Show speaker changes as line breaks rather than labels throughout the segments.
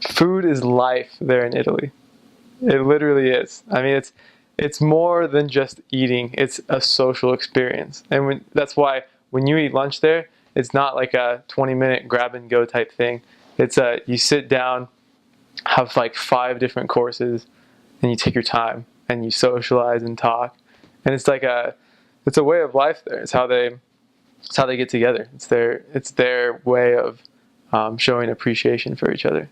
food is life there in Italy. It literally is. I mean, it's more than just eating. It's a social experience, and that's why when you eat lunch there, it's not like a 20-minute grab and go type thing. It's you sit down, have like 5 different courses, and you take your time and you socialize and talk, and it's a way of life there. It's how they get together. It's their way of showing appreciation for each other.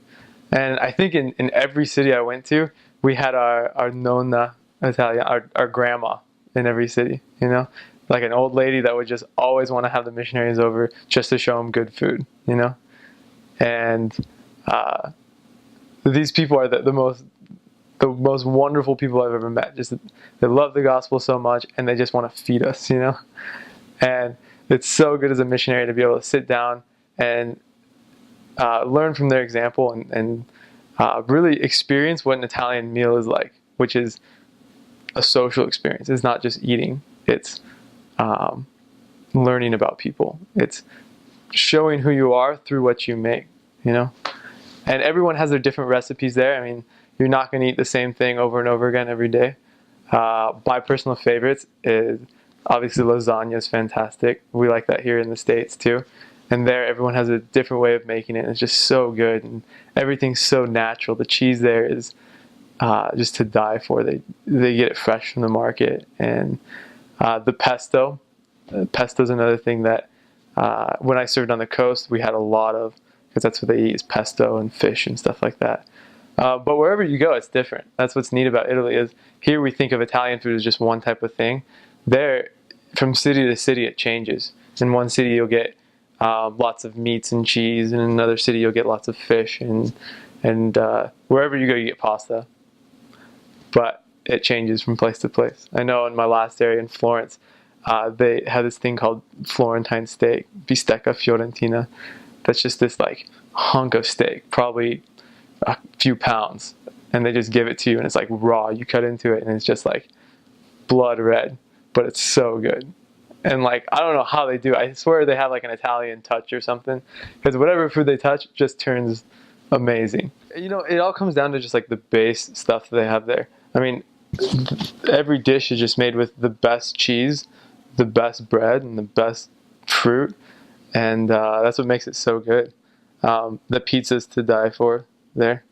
And I think in every city I went to, we had our nonna Italian, our grandma in every city, you know? Like an old lady that would just always want to have the missionaries over just to show them good food, you know? And these people are the most wonderful people I've ever met. Just they love the gospel so much, and they just want to feed us, you know? And it's so good as a missionary to be able to sit down and learn from their example and really experience what an Italian meal is like, which is a social experience. It's not just eating. It's learning about people. It's showing who you are through what you make, you know? And everyone has their different recipes there. I mean, you're not going to eat the same thing over and over again every day. My personal favorites is obviously lasagna is fantastic. We like that here in the States too. And there, everyone has a different way of making it. It's just so good, and everything's so natural. The cheese there is just to die for. They get it fresh from the market, and the pesto. Pesto is another thing that when I served on the coast, we had a lot of, because that's what they eat is pesto and fish and stuff like that. But wherever you go, it's different. That's what's neat about Italy is here we think of Italian food as just one type of thing. There, from city to city, it changes. In one city, you'll get lots of meats and cheese. In another city, you'll get lots of fish, and wherever you go, you get pasta. But it changes from place to place. I know in my last area in Florence, they have this thing called Florentine steak, bistecca fiorentina. That's just this like hunk of steak, probably a few pounds, and they just give it to you, and it's like raw. You cut into it, and it's just like blood red, but it's so good. And like, I don't know how they do it. I swear they have like an Italian touch or something, because whatever food they touch just turns amazing. You know, it all comes down to just like the base stuff that they have there. I mean, every dish is just made with the best cheese, the best bread, and the best fruit, and that's what makes it so good. The pizza's to die for there.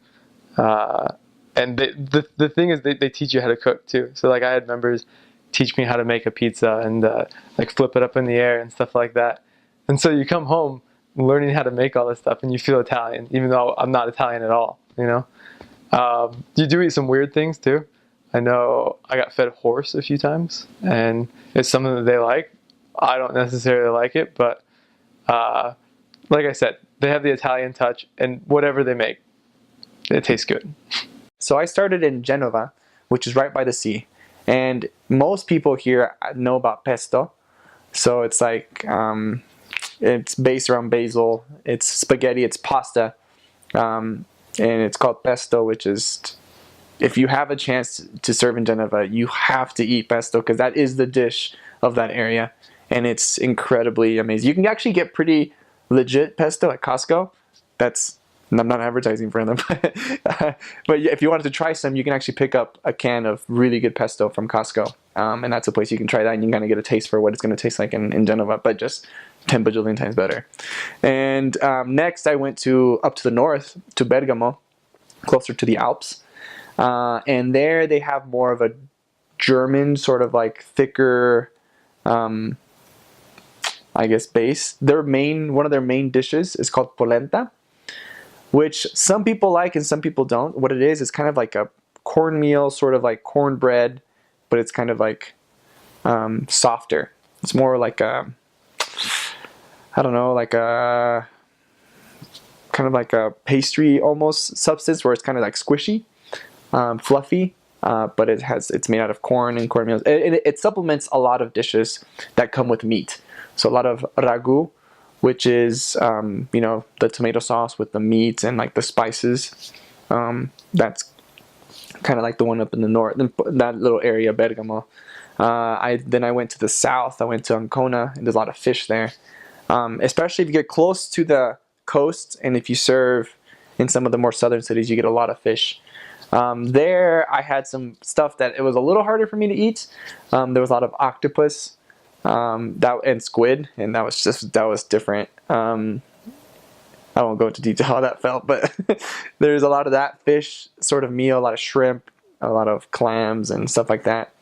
And the thing is, they teach you how to cook too. So like I had members teach me how to make a pizza and like flip it up in the air and stuff like that. And so you come home learning how to make all this stuff, and you feel Italian, even though I'm not Italian at all, you know? You do eat some weird things too. I know I got fed horse a few times, and it's something that they like. I don't necessarily like it, but like I said, they have the Italian touch, and whatever they make, it tastes good.
So I started in Genova, which is right by the sea. And most people here know about pesto. So it's like, it's based around basil, it's spaghetti, it's pasta. And it's called pesto, which is, if you have a chance to serve in Genova, you have to eat pesto, because that is the dish of that area. And it's incredibly amazing. You can actually get pretty legit pesto at Costco. I'm not advertising for them, but if you wanted to try some, you can actually pick up a can of really good pesto from Costco, and that's a place you can try that, and you can kind of get a taste for what it's going to taste like in Genova, but just 10 bajillion times better. And next, I went up to the north, to Bergamo, closer to the Alps, and there they have more of a German, sort of like thicker, I guess, base. One of their main dishes is called polenta, which some people like and some people don't. What it is kind of like a cornmeal, sort of like cornbread, but it's kind of like softer. It's more like I don't know, like a kind of like a pastry almost substance, where it's kind of like squishy, fluffy, but it's made out of corn and cornmeal. It supplements a lot of dishes that come with meat. So a lot of ragu, which is, you know, the tomato sauce with the meat and like the spices. That's kind of like the one up in the north, that little area, Bergamo. Then I went to the south. I went to Ancona, and there's a lot of fish there. Especially if you get close to the coast, and if in some of the more southern cities, you get a lot of fish. There, I had some stuff that it was a little harder for me to eat. There was a lot of octopus and squid, and that was different. I won't go into detail how that felt, but there's a lot of that fish sort of meal, a lot of shrimp, a lot of clams and stuff like that.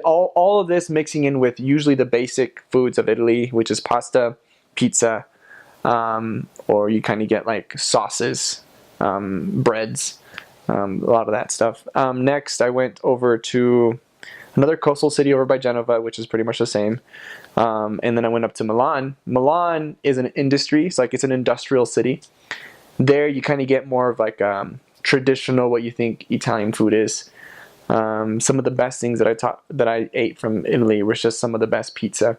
All of this mixing in with usually the basic foods of Italy, which is pasta, pizza, or you kind of get like sauces, breads, a lot of that stuff. Next, I went over to another coastal city over by Genova, which is pretty much the same. And then I went up to Milan. Milan is an industry, so like it's an industrial city. There you kind of get more of like traditional, what you think Italian food is. Some of the best things that I ate from Italy was just some of the best pizza.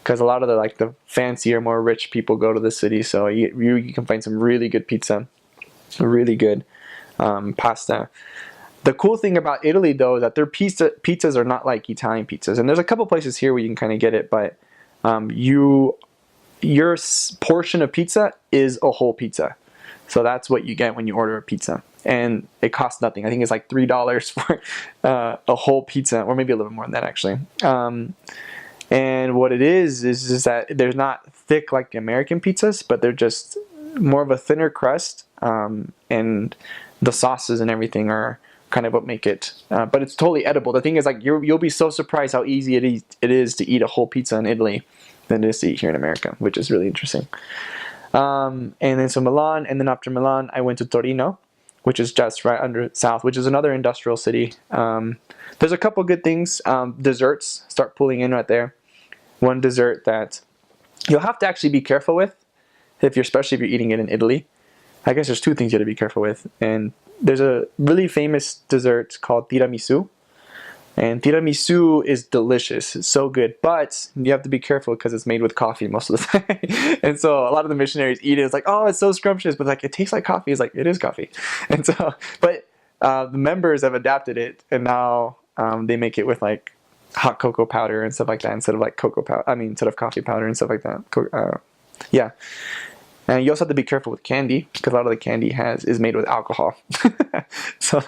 Because a lot of the fancier, more rich people go to the city, so you can find some really good pizza, really good pasta. The cool thing about Italy, though, is that their pizzas are not like Italian pizzas. And there's a couple places here where you can kind of get it, but your portion of pizza is a whole pizza. So that's what you get when you order a pizza. And it costs nothing. I think it's like $3 for a whole pizza, or maybe a little more than that, actually. And what it is that they're not thick like American pizzas, but they're just more of a thinner crust. And the sauces and everything are kind of what make it, but it's totally edible. The thing is, like, you'll be so surprised how easy it is to eat a whole pizza in Italy than it is to eat here in America, which is really interesting. And then so Milan, and then after Milan, I went to Torino, which is just right under south, which is another industrial city. There's a couple good things. Desserts start pulling in right there. One dessert that you'll have to actually be careful with, especially if you're eating it in Italy. I guess there's two things you have to be careful with, and there's a really famous dessert called tiramisu, and tiramisu is delicious. It's so good, but you have to be careful because it's made with coffee most of the time. And so a lot of the missionaries eat it. It's like, oh, it's so scrumptious, but like it tastes like coffee. It's like, it is coffee. And so, but the members have adapted it, and now they make it with like hot cocoa powder and stuff like that instead of like instead of coffee powder and stuff like that. Yeah. And you also have to be careful with candy, because a lot of the candy is made with alcohol. So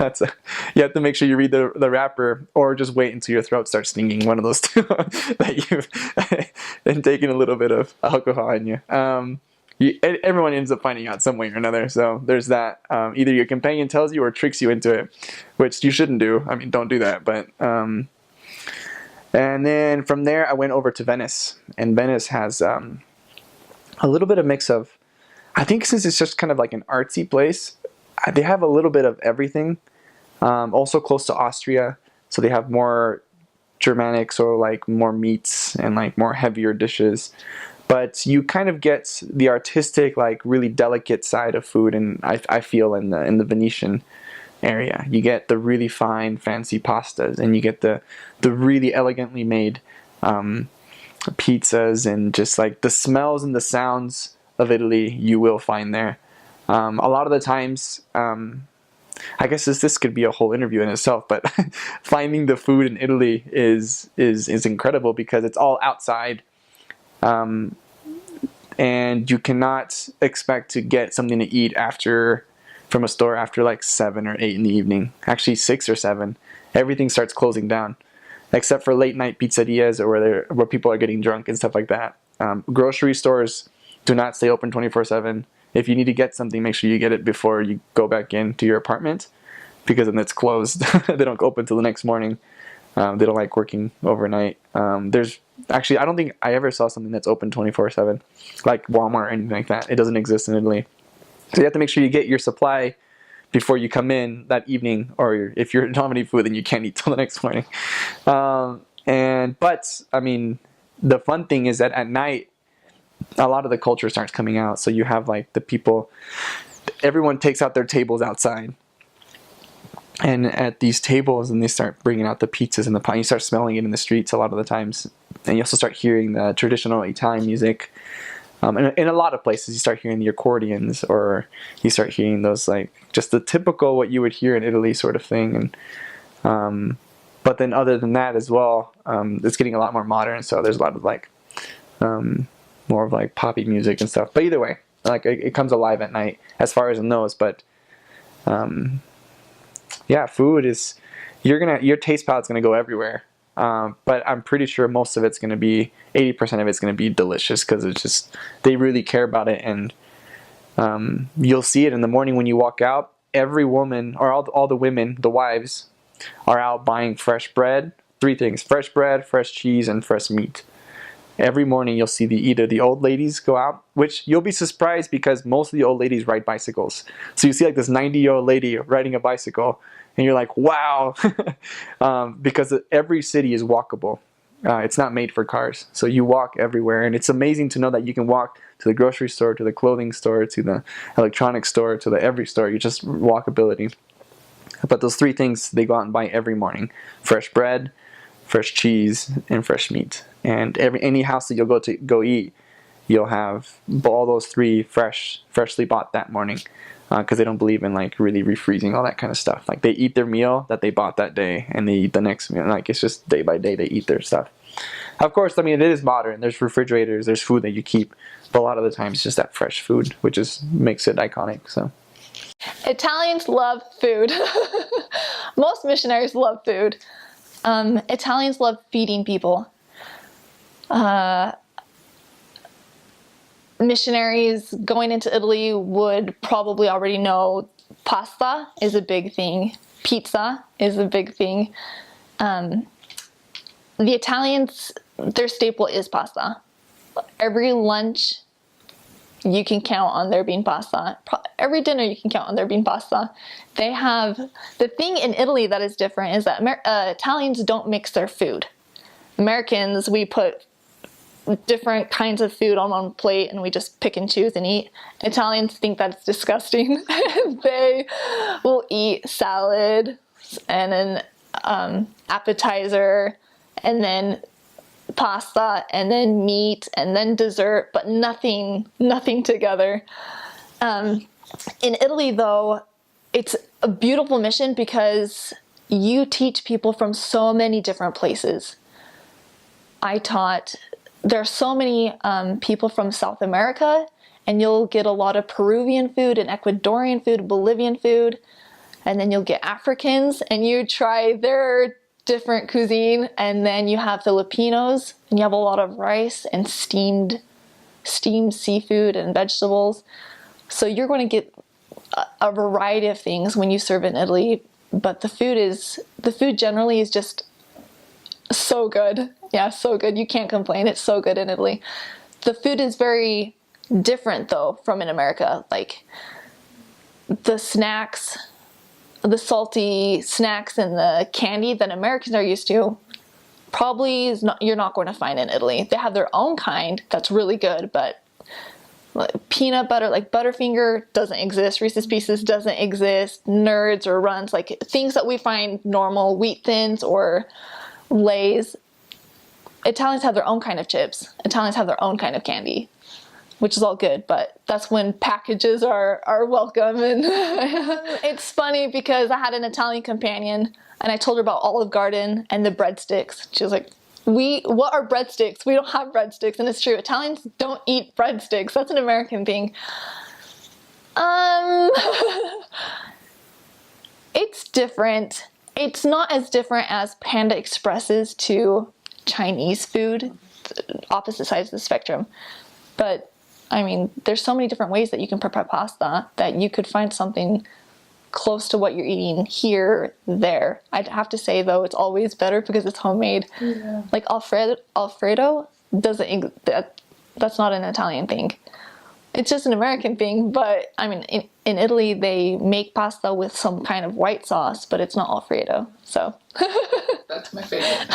you have to make sure you read the wrapper, or just wait until your throat starts stinging, one of those two, that you've been taking a little bit of alcohol in you. Everyone ends up finding out some way or another, so there's that. Either your companion tells you or tricks you into it, which you shouldn't do. I mean, don't do that. But and then from there, I went over to Venice, and Venice has a little bit of mix of, I think since it's just kind of like an artsy place, they have a little bit of everything. Also close to Austria, so they have more Germanic, or like more meats and like more heavier dishes. But you kind of get the artistic, like really delicate side of food, and I feel in the Venetian area, you get the really fine, fancy pastas, and you get the really elegantly made pizzas, and just like the smells and the sounds of Italy you will find there. A lot of the times, I guess this could be a whole interview in itself, but finding the food in Italy is incredible, because it's all outside, and you cannot expect to get something to eat from a store after like 7 or 8 in the evening. Actually 6 or 7. Everything starts closing down, except for late night pizzerias, or where people are getting drunk and stuff like that. Grocery stores do not stay open 24/7. If you need to get something, make sure you get it before you go back into your apartment, because then it's closed. They don't open until the next morning. They don't like working overnight. There's actually, I don't think I ever saw something that's open 24/7, like Walmart or anything like that. It doesn't exist in Italy. So you have to make sure you get your supply before you come in that evening, or if you don't have any food, then you can't eat till the next morning. But I mean, the fun thing is that at night, a lot of the culture starts coming out. So you have like the people, everyone takes out their tables outside, and at these tables, and they start bringing out the pizzas and the pie. You start smelling it in the streets a lot of the times, and you also start hearing the traditional Italian music. In a lot of places, you start hearing the accordions, or you start hearing those, like, just the typical what you would hear in Italy sort of thing. And but then other than that as well, it's getting a lot more modern. So there's a lot of like more of like poppy music and stuff. But either way, Like it comes alive at night as far as it knows. But yeah, food is your taste palate's gonna go everywhere. But I'm pretty sure most of it's gonna be 80% of it's gonna be delicious because it's just they really care about it, and you'll see it in the morning when you walk out. Every woman or all the women, the wives, are out buying fresh bread. 3 things: fresh bread, fresh cheese, and fresh meat. Every morning you'll see either the old ladies go out, which you'll be surprised because most of the old ladies ride bicycles. So you see like this 90-year-old lady riding a bicycle, and you're like, wow, because every city is walkable. It's not made for cars, so you walk everywhere, and it's amazing to know that you can walk to the grocery store, to the clothing store, to the electronics store, to the every store. You just walkability. But those 3 things they go out and buy every morning: fresh bread, fresh cheese, and fresh meat. And any house that you'll go eat, you'll have all those 3 freshly bought that morning, because they don't believe in like really refreezing all that kind of stuff. Like they eat their meal that they bought that day, and they eat the next meal. Like it's just day by day they eat their stuff. Of course, I mean it is modern. There's refrigerators, there's food that you keep, but a lot of the time it's just that fresh food, which makes it iconic. So
Italians love food. Most missionaries love food. Italians love feeding people. Missionaries going into Italy would probably already know pasta is a big thing. Pizza is a big thing. The Italians, their staple is pasta. Every lunch you can count on there being pasta. Every dinner you can count on there being pasta. They have, the thing in Italy that is different is that Italians don't mix their food. Americans, we put different kinds of food on one plate and we just pick and choose and eat. Italians think that's disgusting. They will eat salad and then appetizer and then pasta and then meat and then dessert, but nothing together. In Italy though, it's a beautiful mission because you teach people from so many different places. There are so many people from South America, and you'll get a lot of Peruvian food and Ecuadorian food, Bolivian food, and then you'll get Africans and you try their different cuisine, and then you have Filipinos and you have a lot of rice and steamed seafood and vegetables. So you're going to get a variety of things when you serve in Italy, but the food generally is just so good. Yeah, so good. You can't complain. It's so good in Italy. The food is very different though from in America. Like the snacks, the salty snacks and the candy that Americans are used to probably you're not going to find in Italy. They have their own kind that's really good, but like peanut butter, like Butterfinger doesn't exist. Reese's Pieces doesn't exist. Nerds or Runs, like things that we find normal, Wheat Thins or Lay's. Italians have their own kind of chips. Italians have their own kind of candy, which is all good, but that's when packages are welcome. And it's funny because I had an Italian companion and I told her about Olive Garden and the breadsticks. She was like, what are breadsticks? We don't have breadsticks. And it's true, Italians don't eat breadsticks. That's an American thing. It's different. It's not as different as Panda Express's to Chinese food, opposite sides of the spectrum. But I mean, there's so many different ways that you can prepare pasta that you could find something close to what you're eating here, there. I'd have to say though, it's always better because it's homemade. Yeah. Like Alfredo doesn't, that's not an Italian thing. It's just an American thing, but I mean, in Italy, they make pasta with some kind of white sauce, but it's not Alfredo, so.
That's my favorite.